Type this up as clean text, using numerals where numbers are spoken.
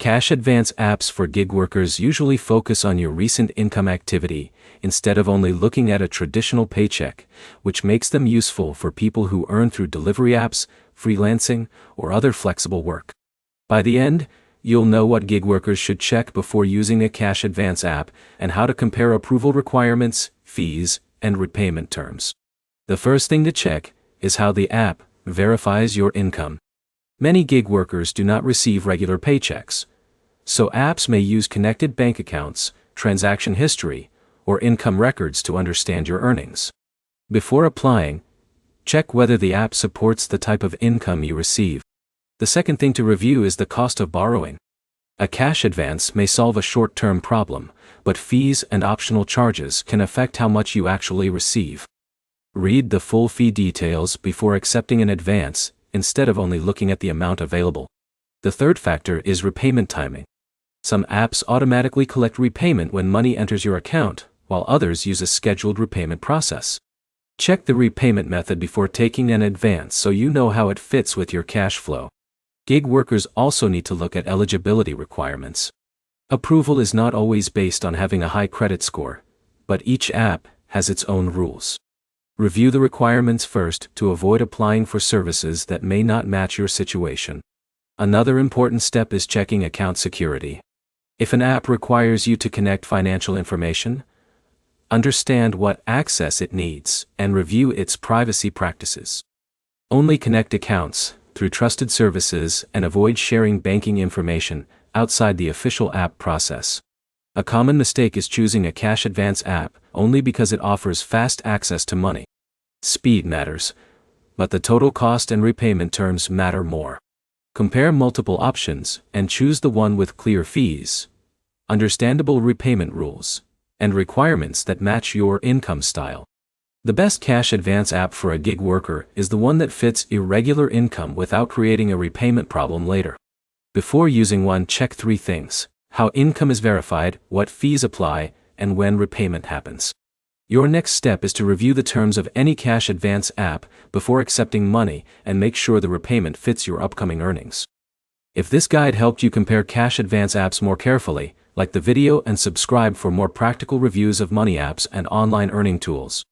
Cash advance apps for gig workers usually focus on your recent income activity instead of only looking at a traditional paycheck, which makes them useful for people who earn through delivery apps, freelancing, or other flexible work. By the end, you'll know what gig workers should check before using a cash advance app and how to compare approval requirements, fees, and repayment terms. The first thing to check is how the app verifies your income. Many gig workers do not receive regular paychecks, so apps may use connected bank accounts, transaction history, or income records to understand your earnings. Before applying, check whether the app supports the type of income you receive. The second thing to review is the cost of borrowing. A cash advance may solve a short-term problem, but fees and optional charges can affect how much you actually receive. Read the full fee details before accepting an advance, instead of only looking at the amount available. The third factor is repayment timing. Some apps automatically collect repayment when money enters your account, while others use a scheduled repayment process. Check the repayment method before taking an advance so you know how it fits with your cash flow. Gig workers also need to look at eligibility requirements. Approval is not always based on having a high credit score, but each app has its own rules. Review the requirements first to avoid applying for services that may not match your situation. Another important step is checking account security. If an app requires you to connect financial information, understand what access it needs and review its privacy practices. Only connect accounts through trusted services and avoid sharing banking information outside the official app process. A common mistake is choosing a cash advance app only because it offers fast access to money. Speed matters, but the total cost and repayment terms matter more. Compare multiple options and choose the one with clear fees, understandable repayment rules, and requirements that match your income style. The best cash advance app for a gig worker is the one that fits irregular income without creating a repayment problem later. Before using one, check 3 things: how income is verified, what fees apply, and when repayment happens. Your next step is to review the terms of any cash advance app before accepting money and make sure the repayment fits your upcoming earnings. If this guide helped you compare cash advance apps more carefully, like the video and subscribe for more practical reviews of money apps and online earning tools.